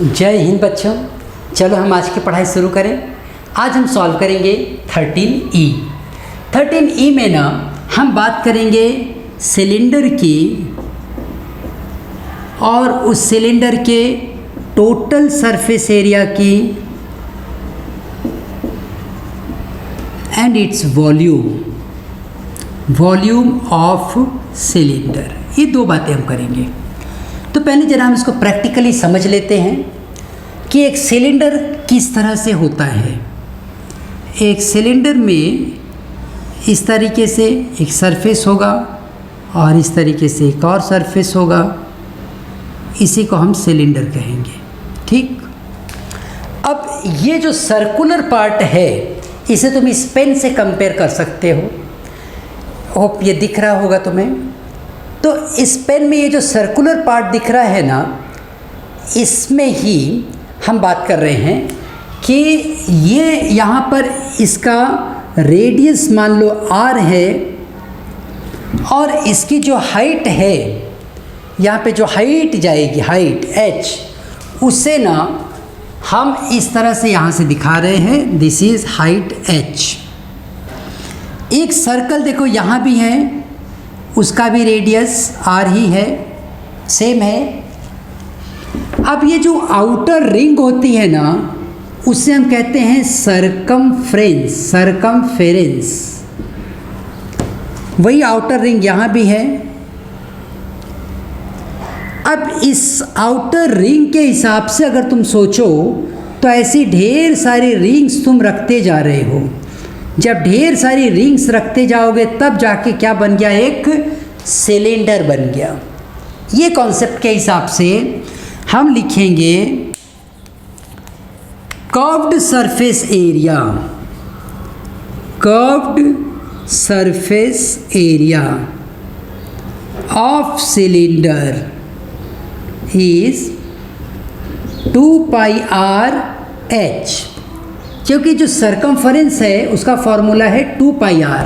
जय हिंद बच्चों। चलो हम आज की पढ़ाई शुरू करें। आज हम सॉल्व करेंगे 13E। 13E में ना हम बात करेंगे सिलेंडर की और उस सिलेंडर के टोटल सरफेस एरिया की and its volume of cylinder. ये दो बातें हम करेंगे। तो पहले जरा हम इसको प्रैक्टिकली समझ लेते हैं कि एक सिलेंडर किस तरह से होता है। एक सिलेंडर में इस तरीके से एक सरफेस होगा और इस तरीके से एक और सरफेस होगा। इसी को हम सिलेंडर कहेंगे, ठीक। अब ये जो सर्कुलर पार्ट है इसे तुम इस पेन से कंपेयर कर सकते हो। होप ये दिख रहा होगा तुम्हें। तो इस पेन में ये जो सर्कुलर पार्ट दिख रहा है ना, इसमें ही हम बात कर रहे हैं कि ये यहाँ पर इसका रेडियस मान लो r है और इसकी जो हाइट है, यहाँ पे जो हाइट जाएगी, हाइट h, उसे ना हम इस तरह से यहाँ से दिखा रहे हैं। This is height h। एक सर्कल देखो यहाँ भी है, उसका भी रेडियस r ही है, सेम है। अब ये जो आउटर रिंग होती है ना, उसे हम कहते हैं सरकमफेरेंस। वही आउटर रिंग यहाँ भी है। अब इस आउटर रिंग के हिसाब से अगर तुम सोचो तो ऐसी ढेर सारी रिंग्स तुम रखते जा रहे हो। जब ढेर सारी रिंग्स रखते जाओगे तब जाके क्या बन गया, एक सिलेंडर बन गया। ये कॉन्सेप्ट के हिसाब से हम लिखेंगे curved surface area of cylinder is 2πr/h। क्योंकि जो सर्कमफरेंस है उसका फॉर्मूला है 2πr।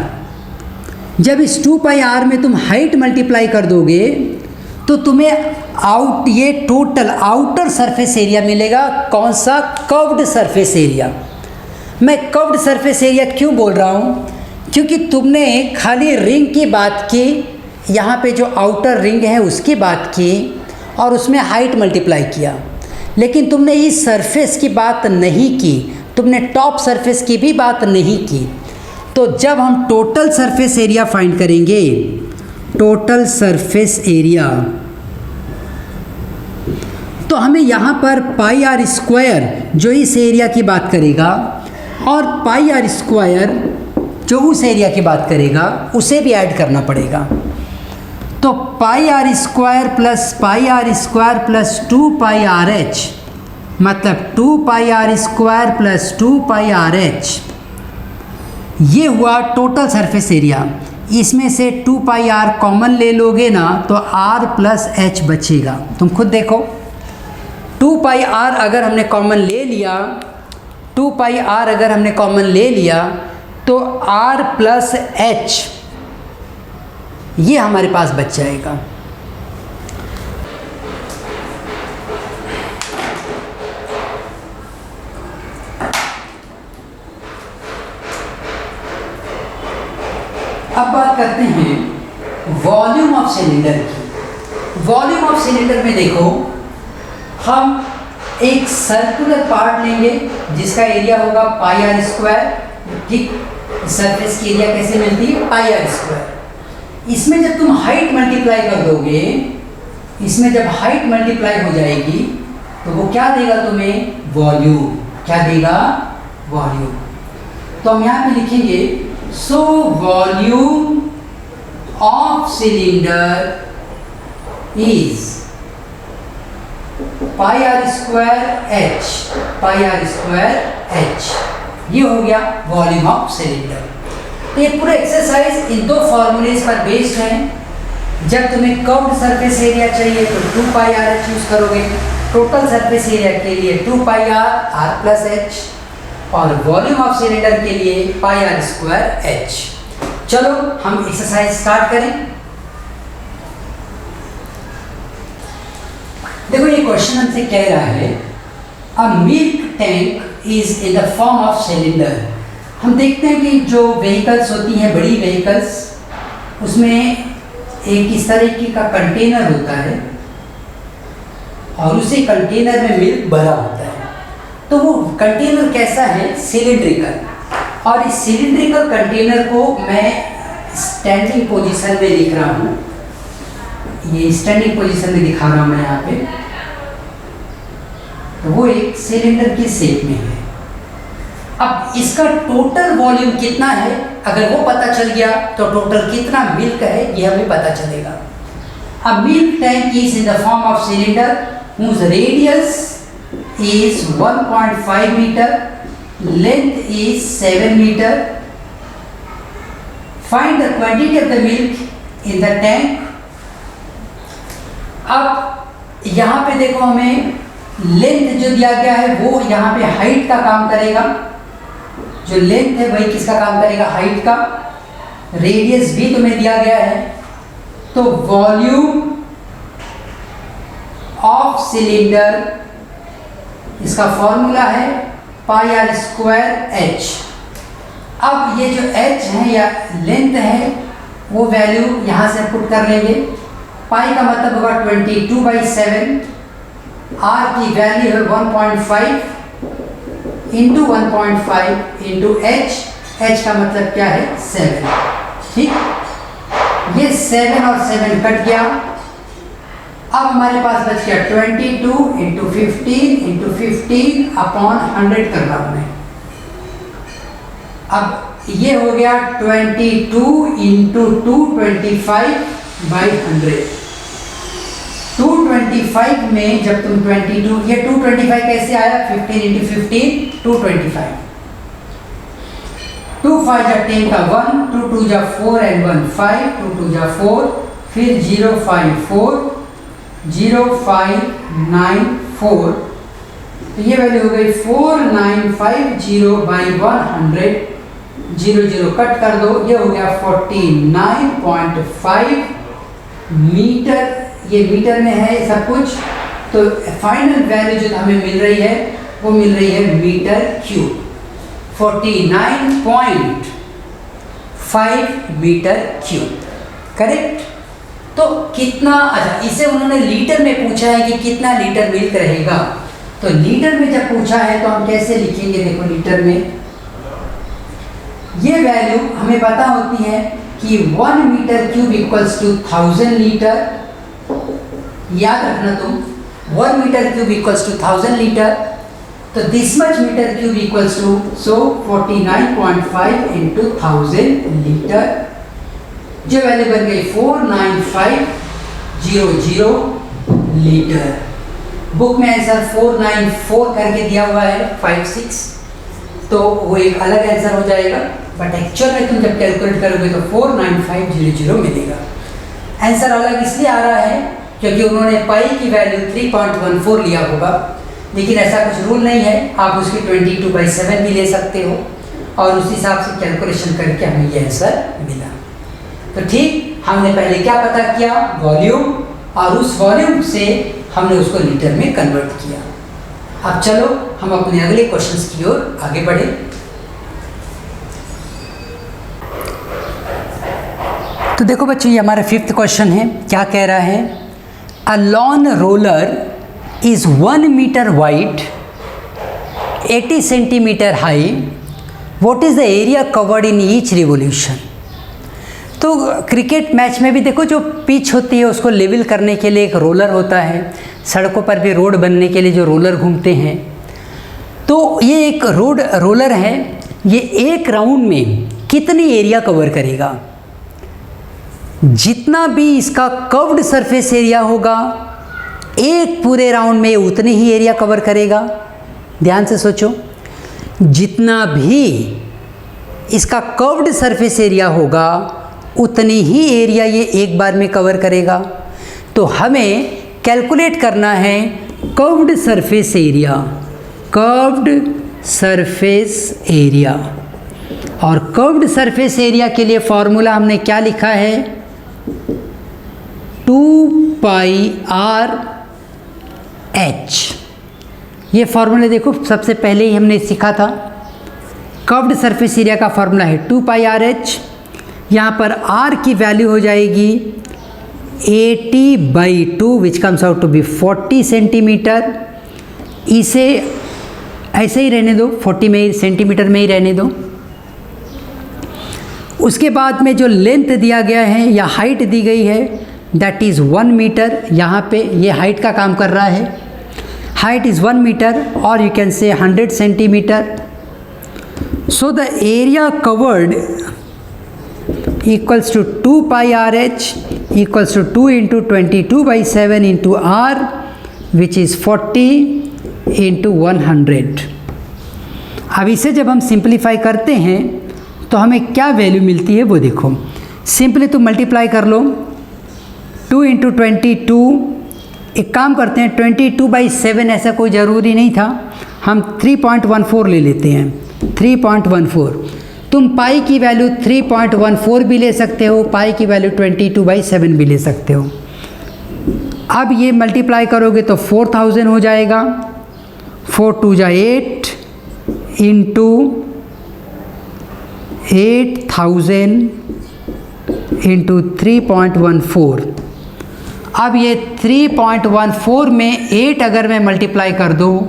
जब इस 2πr में तुम हाइट मल्टीप्लाई कर दोगे तो तुम्हें ये टोटल आउटर सरफेस एरिया मिलेगा। कौन सा? Curved surface area. मैं कर्व्ड सरफेस एरिया क्यों बोल रहा हूँ? क्योंकि तुमने खाली रिंग की बात की, यहाँ पे जो आउटर रिंग है उसकी बात की और उसमें हाइट मल्टीप्लाई किया, लेकिन तुमने इस सरफेस की बात नहीं की, तुमने टॉप सरफेस की भी बात नहीं की। तो जब हम टोटल सरफेस एरिया फाइंड करेंगे, टोटल सरफेस एरिया, तो हमें यहाँ पर πr² जो इस एरिया की बात करेगा और πr² जो उस एरिया की बात करेगा, उसे भी ऐड करना पड़ेगा। तो πr² प्लस 2πrh मतलब 2πr² प्लस 2πrh, ये हुआ टोटल सरफेस एरिया। इसमें से 2πr कॉमन ले लोगे ना तो r प्लस h बचेगा। तुम खुद देखो, 2πr अगर हमने कॉमन ले लिया, 2πr अगर हमने कॉमन ले लिया तो r प्लस h ये हमारे पास बच जाएगा। अब बात करते हैं वॉल्यूम ऑफ सिलेंडर की। वॉल्यूम ऑफ सिलेंडर में देखो, हम एक सर्कुलर पार्ट लेंगे जिसका एरिया होगा πr²। ठीक, सरफेस की एरिया कैसे मिलती है? πr²। इसमें जब तुम हाइट मल्टीप्लाई कर दोगे, इसमें जब हाइट मल्टीप्लाई हो जाएगी तो वो क्या देगा तुम्हें? वॉल्यूम। क्या देगा? वॉल्यूम। तो हम यहाँ पे लिखेंगे So volume of cylinder is πr²h। ये हो गया वॉल्यूम ऑफ सिलेंडर। तो ये पूरा एक्सरसाइज इन दो फॉर्मूलेज पर बेस्ड है। जब तुम्हें कर्व्ड सरफेस एरिया चाहिए तो 2πrh यूज करोगे, टोटल सरफेस एरिया के लिए 2πr r प्लस h और वॉल्यूम ऑफ सिलेंडर के लिए πr²h। चलो हम एक्सरसाइज स्टार्ट करें। देखो ये क्वेश्चन हमसे कह रहा है a milk tank is in the form of cylinder. हम देखते हैं कि जो व्हीकल्स होती हैं, बड़ी व्हीकल्स, उसमें एक इस तरीके का कंटेनर होता है और उसी कंटेनर में मिल्क भरा होता है। तो वो कंटेनर कैसा है? सिलिंड्रिकल। और इस सिलिंड्रिकल कंटेनर को मैं स्टैंडिंग पोजीशन में लिख रहा हूँ, ये स्टैंडिंग पोजीशन में दिखा रहा हूँ मैं यहाँ पे। तो वो एक सिलेंडर के शेप में है। अब इसका टोटल वॉल्यूम कितना है, अगर वो पता चल गया तो टोटल कितना मिल्क है ये हमें पता चलेगा। अब milk tank is in the form of cylinder whose radius is 1.5 meter, length is 7 meter. Find the quantity of the milk in the tank. अब यहाँ पे देखो हमें लेंथ जो दिया गया है वो यहाँ पे हाइट का काम करेगा। जो लेंथ है वही किसका काम करेगा? हाइट का। रेडियस भी तुम्हें दिया गया है। तो वॉल्यूम ऑफ सिलेंडर, इसका फॉर्मूला है पाई आर स्क्वायर एच। अब ये जो एच है या लेंथ है वो वैल्यू यहाँ से पुट कर लेंगे। पाई का मतलब होगा 22/7, आर की वैल्यू है 1.5 इंटू 1.5 इंटू एच, एच का मतलब क्या है? 7। ठीक, ये 7 और 7 कट गया। अब हमारे पास बच गया 22 इंटू 15 अपॉन 100 कर रहा हूं मैं। अब ये हो गया 22 इंटू 225/100। 225 में जब तुम 22, ये 225 कैसे आया? 15 इंटू 15 225। 2 5 जा 10 का 1, 2 2 जा 4 and 1 5, 2 2 जा 4, फिर 054 0594। तो ये वैल्यू हो गई 4950/100। 0 0 कट कर दो, ये हो गया 49.5 मीटर। ये मीटर में है सब कुछ। तो फाइनल वैल्यू जो हमें मिल रही है वो मिल रही है metre cube. 49.5 metre cube, correct. तो कितना, अच्छा इसे उन्होंने लीटर में पूछा है कि कितना लीटर मिल्क रहेगा। तो लीटर में जब पूछा है तो हम कैसे लिखेंगे? देखो लीटर में ये वैल्यू हमें पता होती है कि 1 metre cube equals to 1000 litre. याद रखना तुम, 1 metre cube equals to 1000 litre. तो this much metre cube equals to 49.5 into 1000 litre. जो वैल्यू बन गई 49500 लीटर। बुक में आंसर 494 करके दिया हुआ है 56, तो वो एक अलग आंसर हो जाएगा। बट एक्चुअल में तुम जब कैलकुलेट करोगे तो 49500 मिलेगा। आंसर अलग इसलिए आ रहा है क्योंकि उन्होंने पाई की वैल्यू 3.14 लिया होगा, लेकिन ऐसा कुछ रूल नहीं है। आप उसकी 22/7 भी ले सकते हो और उस हिसाब से कैलकुलेशन करके हमें ये आंसर मिला। तो ठीक, हमने पहले क्या पता किया? वॉल्यूम, और उस वॉल्यूम से हमने उसको लीटर में कन्वर्ट किया। अब चलो हम अपने अगले क्वेश्चंस की ओर आगे बढ़े। तो देखो बच्चों, ये हमारा 5th क्वेश्चन है। क्या कह रहा है? A lawn roller is 1 metre wide, 80 centimetre high. What is the area covered in each revolution? तो क्रिकेट मैच में भी देखो, जो पिच होती है उसको लेवल करने के लिए एक रोलर होता है। सड़कों पर भी रोड बनने के लिए जो रोलर घूमते हैं, तो ये एक रोलर है। ये एक राउंड में कितनी एरिया कवर करेगा? जितना भी इसका कर्व्ड सरफेस एरिया होगा, एक पूरे राउंड में उतनी ही एरिया कवर करेगा। ध्यान से सोचो, जितना भी इसका कर्व्ड सरफेस एरिया होगा उतनी ही एरिया ये एक बार में कवर करेगा। तो हमें कैलकुलेट करना है curved surface area, curved surface area. और कर्व्ड सरफेस एरिया के लिए फॉर्मूला हमने क्या लिखा है? 2πr h। ये फार्मूला देखो, सबसे पहले ही हमने सीखा था। कर्व्ड सरफेस एरिया का फार्मूला है 2πRH। यहाँ पर R की वैल्यू हो जाएगी 80/2 which comes out to be 40 centimetre. इसे ऐसे ही रहने दो, 40 में सेंटीमीटर में ही रहने दो। उसके बाद में जो लेंथ दिया गया है या हाइट दी गई है दैट इज़ 1 मीटर। यहाँ पे ये हाइट का काम कर रहा है, हाइट इज़ 1 मीटर और you can say 100 centimetre. So the area covered equals to 2πRH equals to 2 into 22/7 into R which is 40 into 100। अब इसे जब हम सिंप्लीफाई करते हैं तो हमें क्या वैल्यू मिलती है वो देखो। सिंपली तो मल्टीप्लाई कर लो 2 into 22। एक काम करते हैं 22/7 ऐसा कोई ज़रूरी नहीं था, हम 3.14 ले लेते हैं। 3.14 तुम पाई की वैल्यू 3.14 भी ले सकते हो, पाई की वैल्यू 22/7 भी ले सकते हो। अब ये मल्टीप्लाई करोगे तो 4000 हो जाएगा। 4 2 जा 8 इंटू 8000 इंटू 3.14। अब ये 3.14 में 8 अगर मैं मल्टीप्लाई कर दूँ,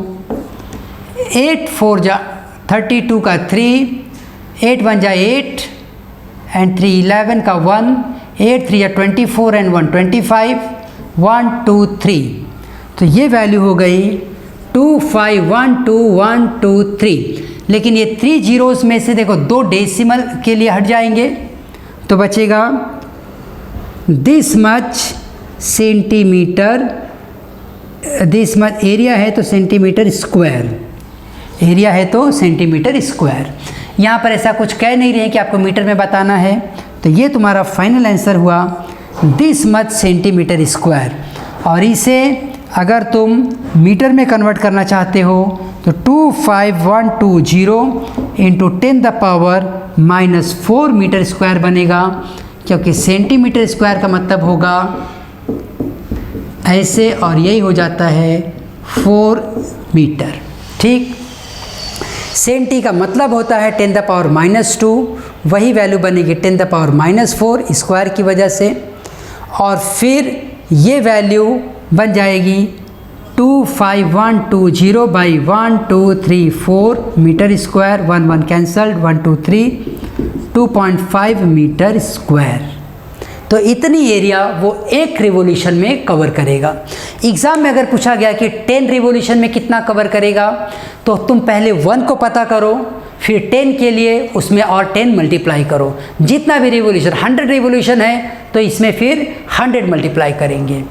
8 4 जा 32 का 3, 8 1 जा 8 एंड 3 11 का 1, 8 3 जा 24 एंड 1 25, 1 2 3। तो ये वैल्यू हो गई 25121123। लेकिन ये 3 जीरोस में से देखो 2 डेसिमल के लिए हट जाएंगे तो बचेगा this much centimetre. This much area है तो सेंटीमीटर स्क्वायर, एरिया है तो सेंटीमीटर स्क्वायर। यहाँ पर ऐसा कुछ कह नहीं रहे हैं कि आपको मीटर में बताना है, तो ये तुम्हारा फाइनल आंसर हुआ दिस मच सेंटीमीटर स्क्वायर। और इसे अगर तुम मीटर में कन्वर्ट करना चाहते हो तो 25120 इंटू 10⁻⁻4 मीटर स्क्वायर बनेगा, क्योंकि सेंटीमीटर स्क्वायर का मतलब होगा ऐसे, और यही हो जाता है 4 मीटर। ठीक, सेंटी का मतलब होता है 10⁻⁻2, वही वैल्यू बनेगी 10⁻⁻4 स्क्वायर की वजह से। और फिर ये वैल्यू बन जाएगी 25120/1234 metre square. 1 1 cancelled, 1 2 3, 2.5 metre square. तो इतनी एरिया वो एक रिवोल्यूशन में कवर करेगा। एग्ज़ाम में अगर पूछा गया कि 10 रिवोल्यूशन में कितना कवर करेगा, तो तुम पहले 1 को पता करो, फिर 10 के लिए उसमें और 10 मल्टीप्लाई करो। जितना भी रिवोल्यूशन 100 रिवोल्यूशन है तो इसमें फिर 100 मल्टीप्लाई करेंगे।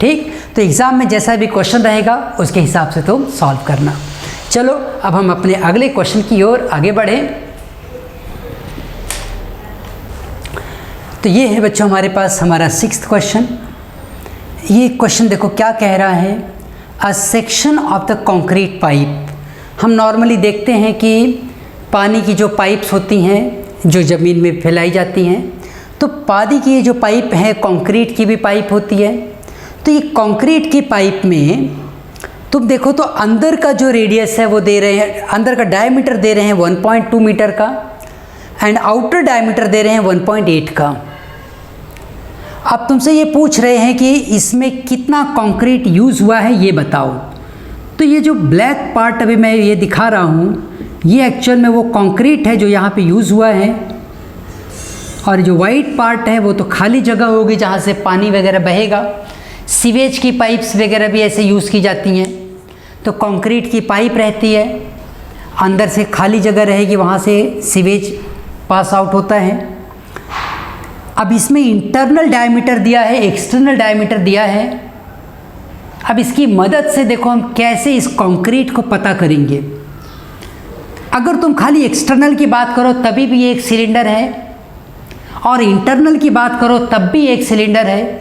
ठीक, तो एग्ज़ाम में जैसा भी क्वेश्चन रहेगा उसके हिसाब से तुम सॉल्व करना। चलो अब हम अपने अगले क्वेश्चन की ओर आगे बढ़ें। तो ये है बच्चों हमारे पास हमारा 6th क्वेश्चन। ये क्वेश्चन देखो क्या कह रहा है, a section of the concrete pipe. हम नॉर्मली देखते हैं कि पानी की जो पाइप्स होती हैं जो ज़मीन में फैलाई जाती हैं, तो पानी की ये जो पाइप है कंक्रीट की भी पाइप होती है। तो ये कंक्रीट की पाइप में तुम देखो तो अंदर का जो रेडियस है वो दे रहे हैं, अंदर का डायमीटर दे रहे हैं 1.2 मीटर का एंड आउटर डायमीटर दे रहे हैं 1.8 का। अब तुमसे ये पूछ रहे हैं कि इसमें कितना कंक्रीट यूज़ हुआ है ये बताओ। तो ये जो ब्लैक पार्ट अभी मैं ये दिखा रहा हूँ, ये एक्चुअल में वो कंक्रीट है जो यहाँ पे यूज़ हुआ है, और जो वाइट पार्ट है वो तो खाली जगह होगी जहाँ से पानी वगैरह बहेगा। सीवेज की पाइप्स वगैरह भी ऐसे यूज़ की जाती हैं। तो कंक्रीट की पाइप रहती है, अंदर से खाली जगह रहेगी, वहाँ से सीवेज पास आउट होता है। अब इसमें इंटरनल डायमीटर दिया है, एक्सटर्नल डायमीटर दिया है। अब इसकी मदद से देखो हम कैसे इस कंक्रीट को पता करेंगे। अगर तुम खाली एक्सटर्नल की बात करो तभी भी एक सिलेंडर है, और इंटरनल की बात करो तब भी एक सिलेंडर है।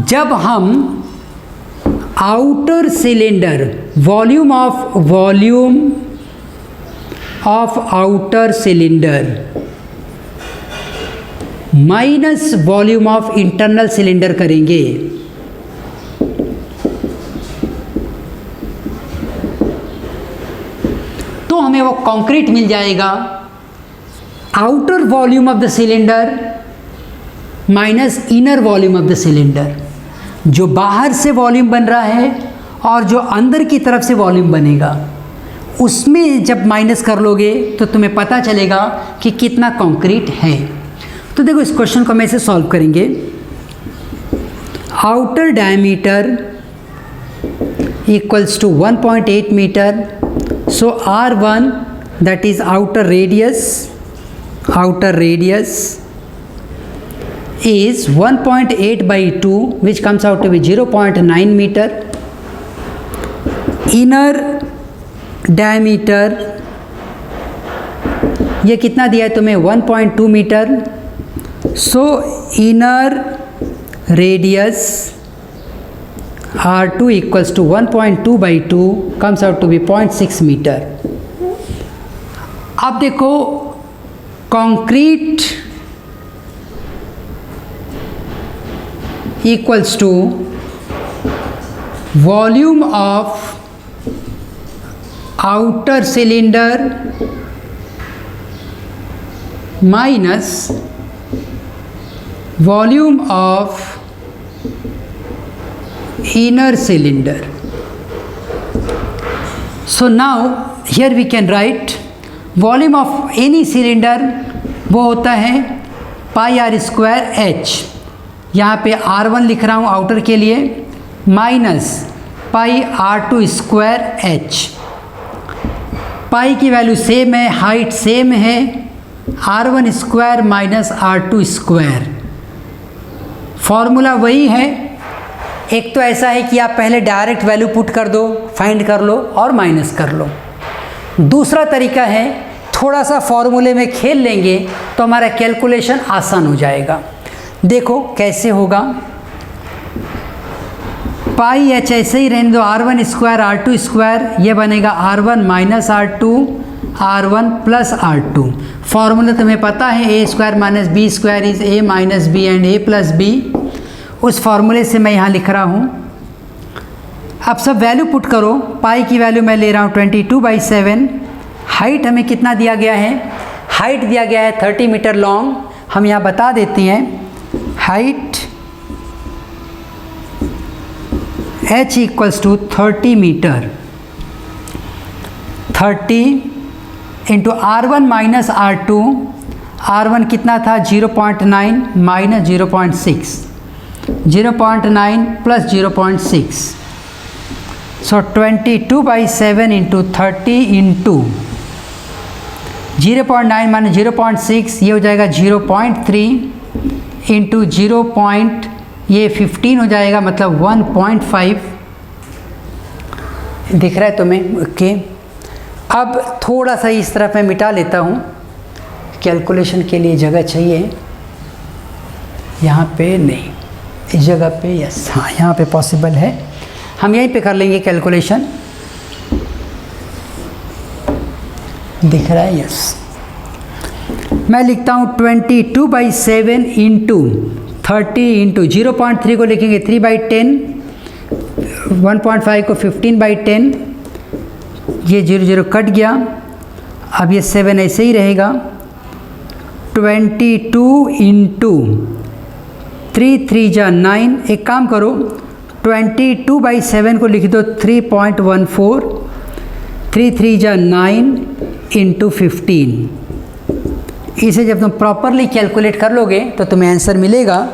जब हम outer cylinder volume of outer cylinder minus volume of internal cylinder करेंगे तो हमें वो कंक्रीट मिल जाएगा outer volume of the cylinder minus inner volume of the cylinder. जो बाहर से वॉल्यूम बन रहा है और जो अंदर की तरफ से वॉल्यूम बनेगा, उसमें जब माइनस कर लोगे तो तुम्हें पता चलेगा कि कितना कंक्रीट है। तो देखो इस क्वेश्चन को हम ऐसे सॉल्व करेंगे। Outer diameter equals to 1.8 metre, so R1 that is outer radius is 1.8 by 2 which comes out to be 0.9 meter. Inner diameter ये कितना दिया है तुम्हें 1.2 metre, so inner radius R2 equals to 1.2 by 2 comes out to be 0.6 metre. अब देखो concrete equals to volume of outer cylinder minus volume of inner cylinder. So now here we can write volume of any cylinder वो होता है पाई are square H, यहाँ पे R1 लिख रहा हूँ आउटर के लिए, minus pi R2 square H. Pi की वैल्यू सेम है, हाइट सेम है, R1 square minus R2 square. Formula वही है। एक तो ऐसा है कि आप पहले डायरेक्ट वैल्यू पुट कर दो, फाइंड कर लो और माइनस कर लो। दूसरा तरीका है थोड़ा सा फॉर्मूले में खेल लेंगे तो हमारा कैलकुलेशन आसान हो जाएगा। देखो कैसे होगा। पाई एच ऐसे ही रहने दो, R1 स्क्वायर R2 स्क्वायर, ये बनेगा R1 minus R2 R1 plus R2। Formula तुम्हें पता है A square minus B square is A minus B and A plus B. उस फॉर्मूले से मैं यहाँ लिख रहा हूँ। अब सब वैल्यू पुट करो। पाई की वैल्यू मैं ले रहा हूँ 22/7। हाइट हमें कितना दिया गया है, हाइट दिया गया है 30 मीटर लॉन्ग। हम यहाँ बता देते हैं height h equals to 30 metre, 30 into R1 minus R2। R1 कितना था 0.9 minus 0.6, 0.9 plus 0.6, so 22/7 into 30 into 0.9 minus 0.6, ये हो जाएगा 0.3 इंटू 0.15 हो जाएगा, मतलब 1.5 दिख रहा है तुम्हें। ओके, अब थोड़ा सा इस तरफ मैं मिटा लेता हूँ, कैलकुलेशन के लिए जगह चाहिए। यहाँ पे नहीं, इस जगह पे यस, हाँ यहाँ पे पॉसिबल है। हम यहीं पे कर लेंगे कैलकुलेशन। दिख रहा है यस। मैं लिखता हूँ 22/7 इंटू 30 इंटू 0.3 को लिखेंगे 3/10, 1.5 को 15/10, ये 0 कट गया। अब ये 7 ऐसे ही रहेगा। 22 इंटू 3 3 जा 9। एक काम करो 22/7 को लिख दो 3.14, 3 3 जा 9 इंटू 15। इसे जब तुम प्रॉपरली कैलकुलेट कर लोगे तो तुम्हें आंसर मिलेगा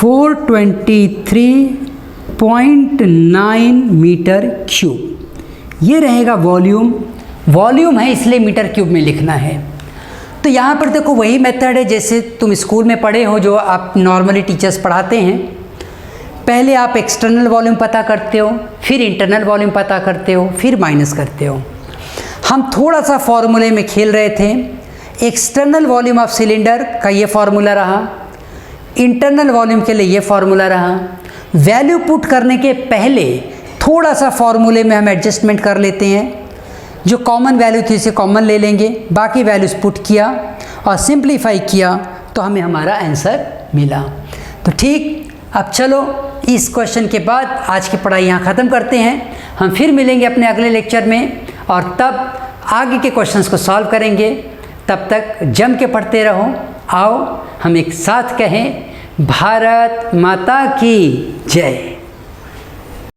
423.9 मीटर क्यूब। ये रहेगा वॉल्यूम। वॉल्यूम है इसलिए मीटर क्यूब में लिखना है। तो यहाँ पर देखो वही मेथड है जैसे तुम स्कूल में पढ़े हो, जो आप नॉर्मली टीचर्स पढ़ाते हैं। पहले आप एक्सटर्नल वॉल्यूम पता करते हो, फिर इंटरनल वॉल्यूम पता करते हो, फिर माइनस करते हो। हम थोड़ा सा फॉर्मूले में खेल रहे थे। एक्सटर्नल वॉल्यूम ऑफ सिलेंडर का ये फार्मूला रहा, इंटरनल वॉल्यूम के लिए ये फार्मूला रहा। वैल्यू पुट करने के पहले थोड़ा सा फॉर्मूले में हम एडजस्टमेंट कर लेते हैं। जो कॉमन वैल्यू थी उसे कॉमन ले लेंगे, बाकी वैल्यूज पुट किया और सिंप्लीफाई किया तो हमें हमारा आंसर मिला। तो ठीक, अब चलो इस क्वेश्चन के बाद आज की पढ़ाई यहाँ ख़त्म करते हैं। हम फिर मिलेंगे अपने अगले लेक्चर में और तब आगे के क्वेश्चंस को सॉल्व करेंगे। तब तक जम के पढ़ते रहो। आओ हम एक साथ कहें, भारत माता की जय।